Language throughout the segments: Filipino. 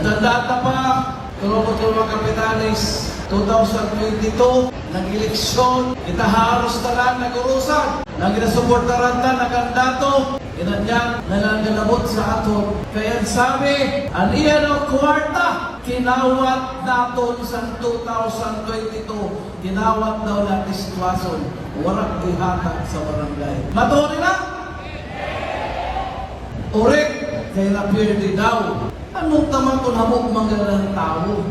Natandaan na pa, tulungan ko mga kapitanis, 2022, nag-eleksyon, itaharos na lang, nag-urusan, nag-nasuportaran na, nag-andato, inanyang nalangalabot sa ato. Kaya sabi, ang iyan o kwarta, kinawat naton sa 2022, kinawat daw natin sitwasyon, warak ihatag sa barangay. Matuloy na? Urek, kaya na-pwede daw. Anong taman kung hamog mga tao?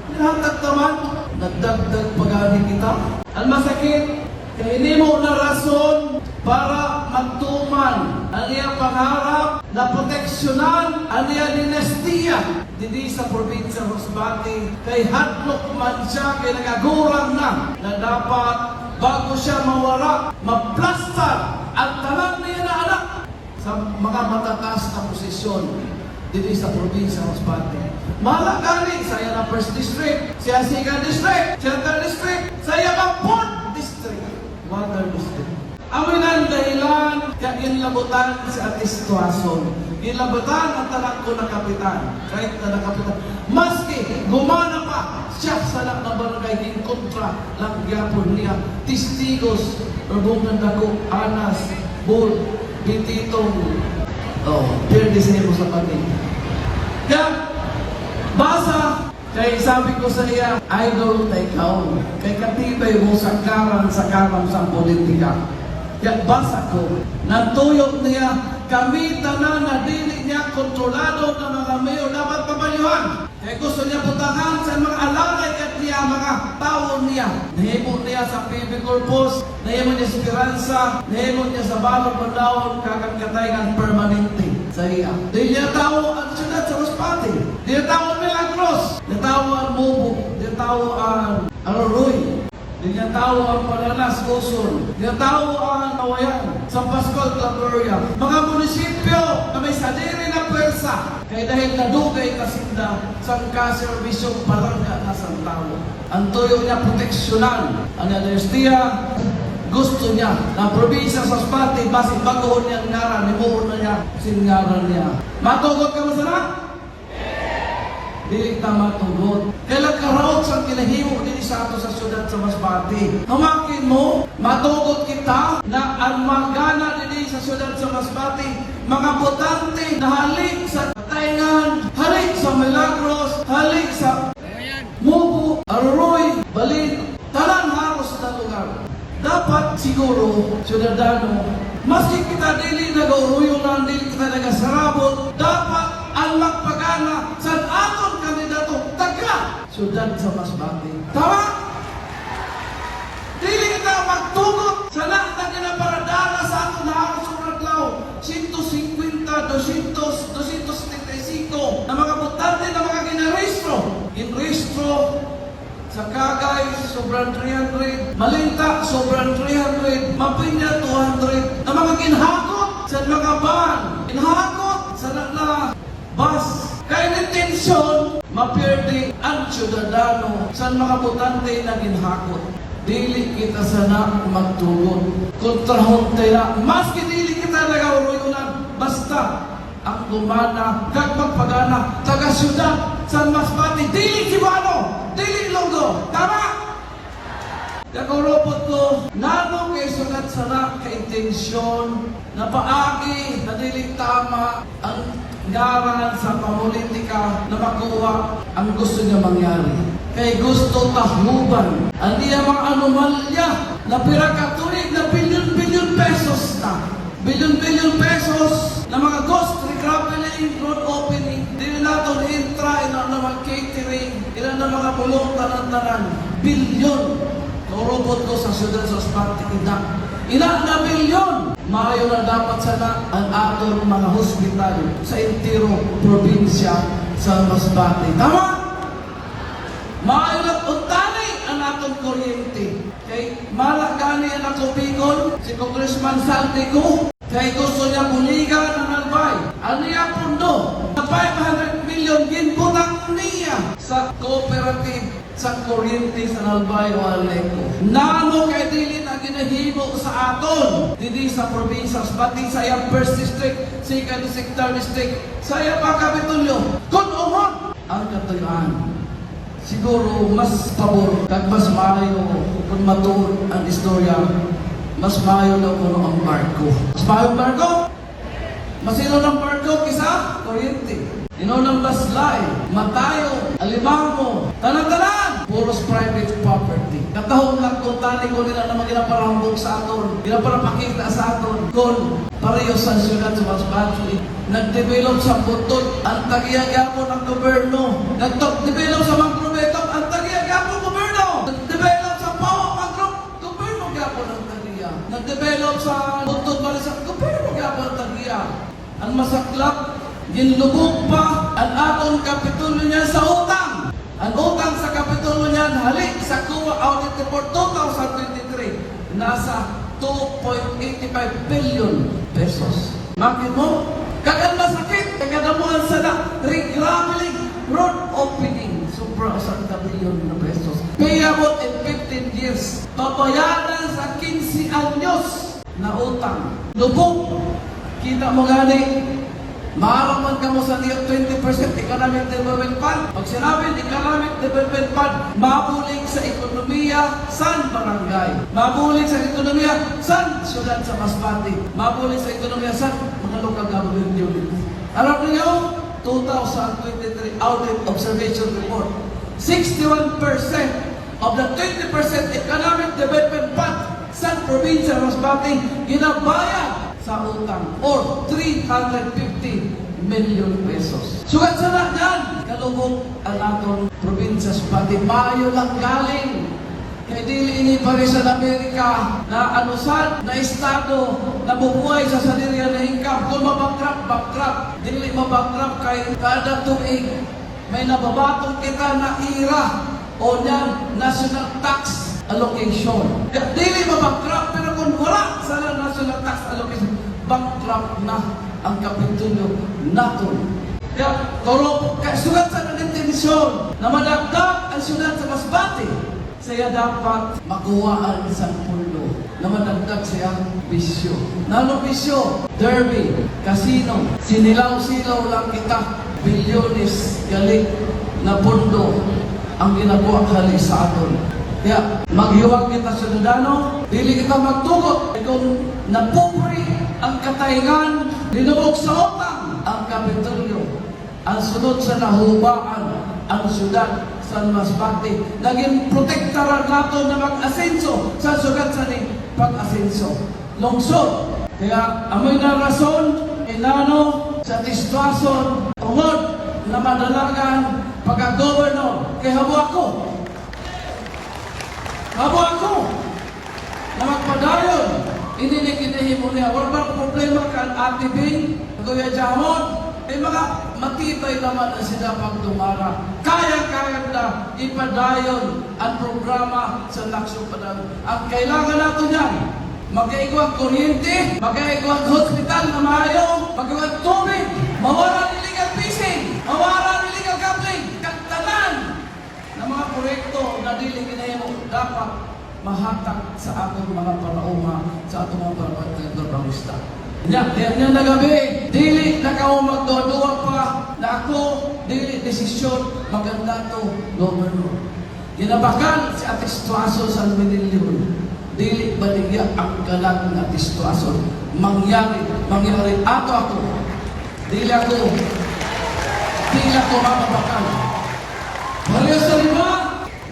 Nihatag taman, nagdagdag pagani kita. Ang masakit, kaya hindi mo na rason para magtuman ang iyang pangarap na proteksyonan ang iyang dinastiya didi sa probinsya Masbate. Kay hadlok man siya, kay nagagurang na dapat bago siya mawara, maplastar ang tanan niya na anak sa mga matataas na posisyon dito sa probinsya Masbate. Malagani, saya na 1st District, siya 2nd District, siya 3rd District, saya pa 4th District, Water District. Amin ang dahilan kaya inlabutan sa ating sitwasyon. Inlabutan ang tanak ko na kapitan, kahit na kapitan. Maski gumana pa siya sa lang na barangay din kontra lang gyapon niya. Testigos, rabungan dako, anas, bul, bititong, perde siya mo sa panin. Kaya, basa, kay sabi ko sa iya, idol na ikaw, kay katibay mo sa karan sa politika. Kaya basa ko, natuyok niya, kami tanan na dili niya kontrolado na mga mayor dapat pabayuhan. Kaya gusto niya butangan sa mga alalay at niya, mga tao niya. Nahimo niya sa PB Corpus, nahimo niya sa Esperanza, nahimo niya sa Balog Bandawon, kakagkatay ng permanente sa iya. Dili niya tao ang siyudad sa Masbate. Dili niya tao ang Milagros. Dili niya tao ang Mubo. Dili niya tao ang Aroroy. Dili niya tao ang Palanas, Quezon. Dili niya tao ang Kawayan, San Pascual, Claveria. Mga munisipyo na may sadiri na pwersa. Kaya dahil nadugay kasinda sa kaserbisyong palangga na sa tao. Ang tuyo niya proteksyonan. Ang dinastiya, gusto niya na probinsya sa Masbate, basit bagoon niyang ngaran, nibuon na niya, singaran niya. Matugot ka masarap? Dili ta matugot. Kailan karaot sa kinahimo din sa ato sa syudad sa Masbate. Hamakin mo, matugot kita na ang magana din sa syudad sa Masbate, mga botante na halik sa Taingan, halik sa Milagros, halik sa Mubo, Aroroy, Balin, talan haros na lugar. Dapat siguro, syudadano, maski kita dili nag-uruyo na, dili kita nagasarabot, dapat ang magpagana sa aton kandidato, taga syudad sa Masbate. Tama? Dili kita magtugot sa lahat na ginaparadala sa aton na haros uradlaw, 150, 200, 275 na mga butante na mga ginarehistro. Ginrehistro sa Kagay, sobrang 300. Malinta, sobrang 300. Mapinya, 200. Na mga ginhakot sa mga van. Ginhakot sa na bus. Kaya intensyon, mapirdi ang syudadano sa mga butante na ginhakot. Dili kita sana magtugon. Kontrahon tayo. Maski dili kita nag-uruyunan. Basta ang gumana, kagpagpagana, taga-syudad, San Masbate, dili Cebuano, dili Ilonggo. Tama? Nakaulopot ko, nano kay sugat sana ka-intensyon na paagi na dili tama ang ngaran sa pamulitika na makuha ang gusto niya mangyari. Kay gusto tahuban ang niya mga anomalya na pirakatulig na bilyon-bilyon pesos na. Bilyon-bilyon pesos na mga ghost regraveling, road opening, dili nato intra, ina na mga catering, ina na mga bulong tanan-tanan. Bilyon. Turupot ko sa syudad sa Masbate, ina na bilyon. Maayo na dapat sana ang atong mga hospital sa entero probinsya sa Masbate. Tama? Maayo na untani ang atong kuryente. Kay malagani ang ako Bicol, si Congressman Saldico, kay gusto niya buligan ng Albay. Ano niya pundo? Na 500 million ginbutang niya sa cooperative sa kuryente sa Albay o Aleco. Nano kay dili na ginahimo sa aton. Didi sa probinsya, pati sa iyang 1st District, 2nd District, 3rd District, sa iyang Kapitulyo. Kung umot ang kahilingan. Siguro mas pabor kag mas maayo kung matuod ang istorya, mas maayo daw kuno ang barko. Mas maayo ang barko? Masino ng barko kisa kuryente. Inunang laslay, matayo, alimango, tanan-tanan, puros private property. Katahong lang kung tani ko nila naman ginaparambog sa aton, ginaparapakita sa aton, kung pareho sa syudad sa Masbate, nag-develop sa butot, ang tagiyagapon ng gobyerno, nag-develop sa mga probetom, ang tagiyagapon ng gobyerno, nag-develop sa Pawa Magrup, gobyerno gapon ng tagiya, nag-develop sa butot Balisak, gobyerno gapon ng tagiya. Ang masaklap, ginlubog pa ang aton kapitulo niya sa utang. Ang utang sa kapitulo niyan, halik sa COA Audit Report 2023, nasa 2.85 billion pesos. Bakit mo? Kagan masakit, kagadamuhan sa na regraveling road opening, sobra sa billion na pesos. Payable in 15 years. Papayanan sa 15 anyos na utang. Lubog. Kita mo gani, maaraman ka mo sa niya 20% Economic Development Fund. Pag sinabing Economic Development Fund, mabulig sa ekonomiya san barangay. Mabulig sa ekonomiya san syudad sa Masbate. Mabulig sa ekonomiya san mga local government unit. Alam niyo, 2023 Audit Observation Report, 61% of the 20% Economic Development Fund sa probinsya ng Masbate ginabayad sa utang or 350 million pesos. Sugat sana yan, kalubog ang atong probinsya sa Masbate. Mayo lang galing. Kaya dili ini pare sa Amerika na anusan na estado na bubuhay sa salirya na income. Kung mabakrap, dili mabakrap kay kada tuig may nababatong kita na ira o yan national tax allocation. Dili mabakrap, pero kung wala sa national tax allocation, bankrupt na ang kapitulo nato. Kaya, sugat sa intensyon na madagdag ang syudad sa Masbate, saya dapat makuha ang isang pulo na madagdag siya bisyo. Nano bisyo? Derby, casino, sinilaw-silaw lang kita, bilyones galit na pundo ang ginagawa hali sa aton. Kaya, maghiwag kita sa Dudano, dili kita magtugot. Kung napobre ang kataingan, linubog sa utang ang kapitulyo. Ang sunod sa nahubaan, ang syudad sa Masbate. Naging protektaran nato na mag-asenso sa sugat sa ni pag-asenso. Lungsod. Kaya, amoy na rason, inano, sa tiswason, tungod na madalagan pagka-governor. Kaya habo ako na magpadayon. Ininikinahin mo niya. Wala bang problema kan Ate Bing, Kuya Jamon? Mga matibay naman na sila pag dumara. Kaya-kaya na ipadayon ang programa sa Laksyo Padayon. Ang kailangan natin yan, magkaigwang kuryente, magkaigwang hospital na maayo, magkaigwang tubig, mawala ng illegal fishing, mawala ng illegal gambling, kagtanan na mga proyekto na dili ginahimo dapat mahatag sa atong mga parauma, sa atong mga paraumista. Yan na gabi, dili na kao magduwa pa na ako, dili desisyon, maganda to, governor. Ginabakan si Atistuaso sa Medellin, dili baligya ang kalag ng Atistuaso. Mangyari ato ako. Dili ako mababakan. Pareho sa lima,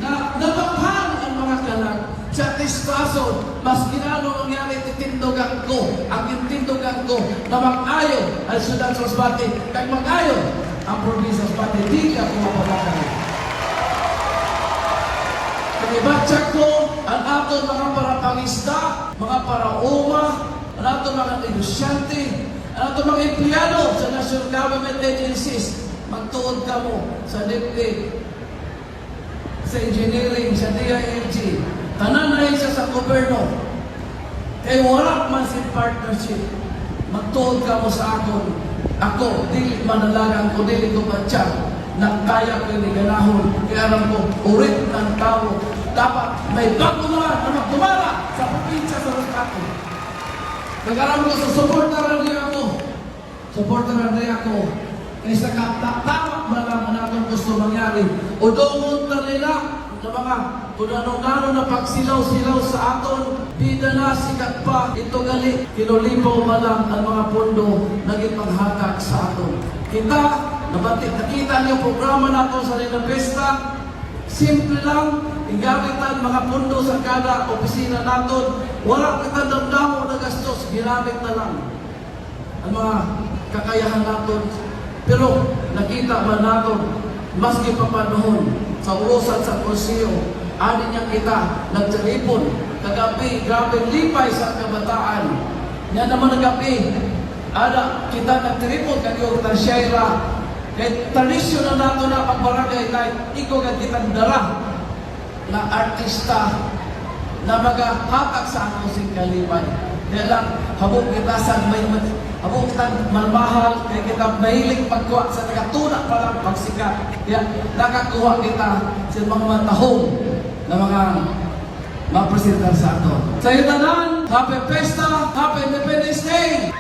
na nabakan ang mga kalag sa Atistuaso, mas ginano nangyari titindogan ko, ang tindogan ko na mag-ayo ang syudad sa Masbate, kag mag-ayo ang probinsya sa Masbate, dili ako mababakan. Ibatsak ko ang aton mga parapangista, mga parauma, ang aton mga negosyante, ang aton mga empleyado sa National Government Agencies. Magtuod ka mo sa DepEd, sa engineering, sa DILG, tanan na isa sa gobyerno. Kaya wala man si partnership. Magtuod ka mo sa akon. Ako, dili manalagan ko, dili ko batsak na kaya ko ni ganahon. Kaya alam ko, urit ng tao. Dapat may bago naman na magdumara sa probinsya sa Masbate. Nag-aram ko sa supporteran niya ako. Supporteran niya ako. Kaya sa tama malaman natin gusto mangyari. O doon na nila na mga kung ano-ano na pagsilaw-silaw sa aton, bida na sikat pa, ito gali, kinulipaw man lang ang mga pondo naging panghatag sa aton. Kita, nakita niyo programa nato sa Rina Pesta, simple lang, igamitan mga pondo sa kada opisina naton, wala kita damdamo na gastos, ginamit na lang ang mga kakayahan naton. Pero nakita man naton, maski pa panahon, sa urusan sa konsiyo, ani niya kita, nagtelefon, kagabi, grabe lipay sa kabataan. Yan naman nagabi, ada, kita nagtelefon, kanyo kita Shaira, kahit tradisyon na nato na pagbarangay, kahit ikaw ka kitang dara, na artista, na magahatag sa ano sing kalipay. Kaya lang, habog kita sa may habog kita malmahal, kaya kita mahilig pagkuha sa tagatuna pa lang pagsikat. Kaya nakakuha kita sa mga matahong na mga mapresenta sa ato. Sa itanan, Happy Pesta, Happy Independence Day!